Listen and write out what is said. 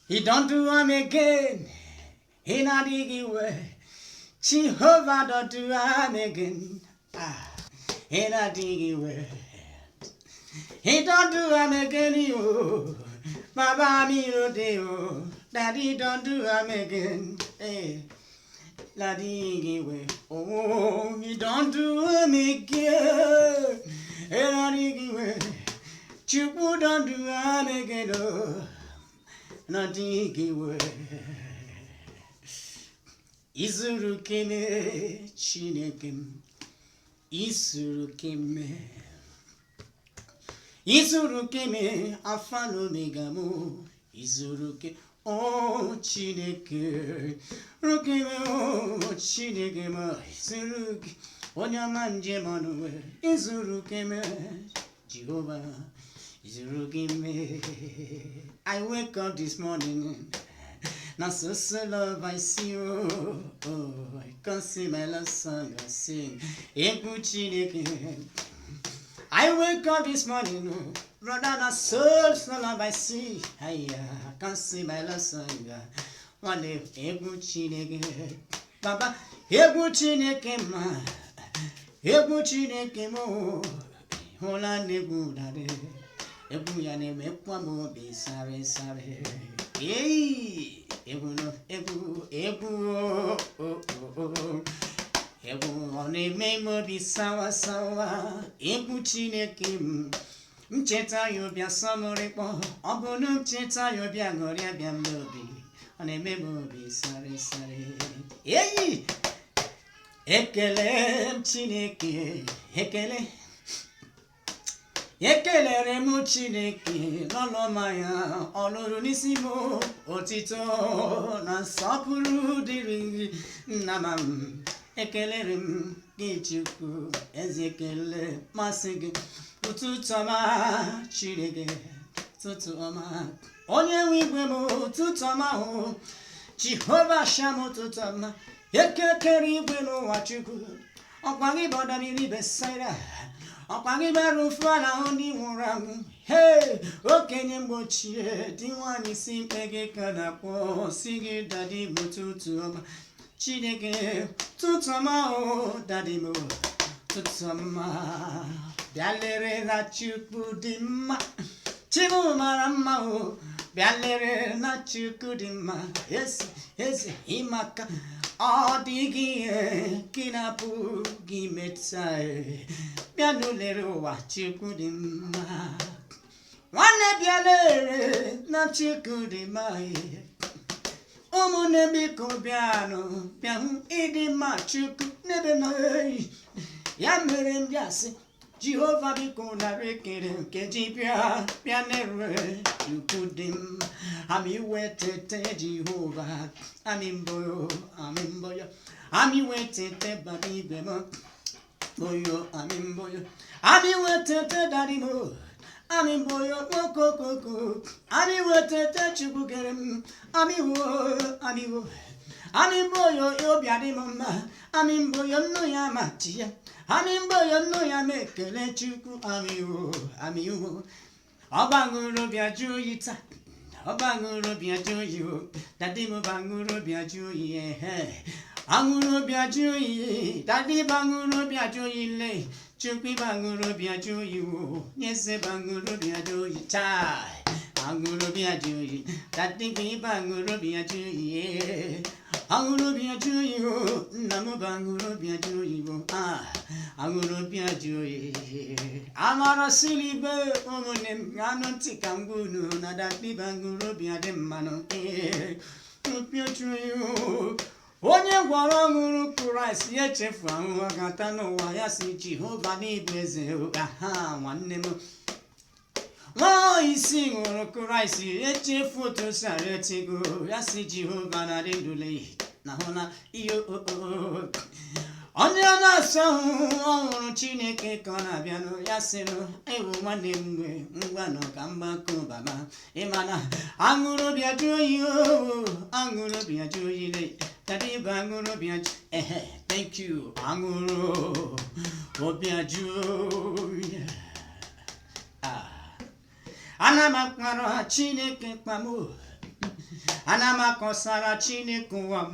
He don't do am again. He not dig away. Jehovah don't do am again. He not dig away. He don't do am again, you. Baba mi no deo. Daddy don't do am again. Hey. La dig away. Oh, he don't do am again. He not dig away. Chupu don't do am again. Oh. Not dig away. Izuru keme chinekem. Izuru keme afano megamo. Izuru ke oh chineke. Rukeme oh chineke ma. Izuru ke onyamanje manwe. Izuru keme Jehovah. Izuru keme. I wake up this morning. Now so love I see you. Oh, I can see my love song I sing. I wake up this morning. Brother, na so love I see. I can see my love song. One day, Baba, ma. Mo. Hola nebudade. Ebuya ne mekwa mo be sare. Hey, ebu one memo bi sawa ebu chineke mcheta yo bia samore po obunu mcheta yo bia ngori bia mlobi one memo bi sare hey ekele chineke Yekelere mu Chineke n'ọlụọma ya ọlụrụ n'isi m otito na nsọpụrụ dịrị nna m ekelere m gị Chukwu ezi ekele masị gị ụtụtụ ọma Chineke ụtụtụ ọma onye nwe igwe m ụtụtụ ọma hụ Jehova Sham ụtụtụ ọma ekekere igwe n'ụwa Chukwu ọkwa gị bọdamiri Besaida ọkpagị bara ofu ala ahụ ndị nwụrụ anwụ hey okenye mgbochie dị nwanyị si mkpe gị ka na-akpọ si gị dadi bụ tụtụ ọma Chineke tụtụ ọma o dadi m tụtụ ọma bịa lere na Chukwu dị mma Chibu mara mma o bịa lere na Chukwu dị mma eze ịmaka ọ dịghị ihe gị na-apụ gị meta bịa n'olere ụwa Chukwu dị mma nwanne bịa lere na Chukwu dị mma ụmụnne biko bịanụ bịa hụ ịdị mma Chukwu n'ebe nọ ya mere m bịa sị Jehova biko nara ekele nkeji bịa n'ere Chukwu dị mma ami wetete Jehova ami mboyo ami wetete babi bemo boyo ami mboyo ami wetete daddy mo ami mboyo koko ami wetete Chukwu kerem ami wo ami mboyo yo biadi mama ami mboyo no ya matia ami mboyo no ya mekele Chukwu ami wo abanguro biaju yita abanguro biaju yo daddy mo banguro biaju ye anguro biaju ye daddy banguro biaju le Chukwu banguro biaju yo yese banguro biaju yita anguro biaju ye daddy bi banguro biaju ye anguro biaju yo namu banguro biaju yo anguro biaju ye amara silibe omonem anonti kangunu na daddy banguro biade mano biaju yo onye gwara ọṅụrụ Kraịst ya echefu ahụ ọgata n'ụwa ya si Jehova n'ịbụ eze nwanne m nwa isi ṅụrụ Kraịst echefu otu sara etigo ya si Jehova na dị ndụle na hụ na ihe onye na-asọ ọhụrụ Chineke ka ọ na-abịanụ ya sịnụ ewu nwanne m ngwa nọ ka mgbakọ baba ịmana aṅụrụ bịaju oyi aṅụrụ bịaju oyile Daddy banguro biaju thank you aṅụrụ obiaju ana m akpara Chineke kpamo Anama konsara chini kuwa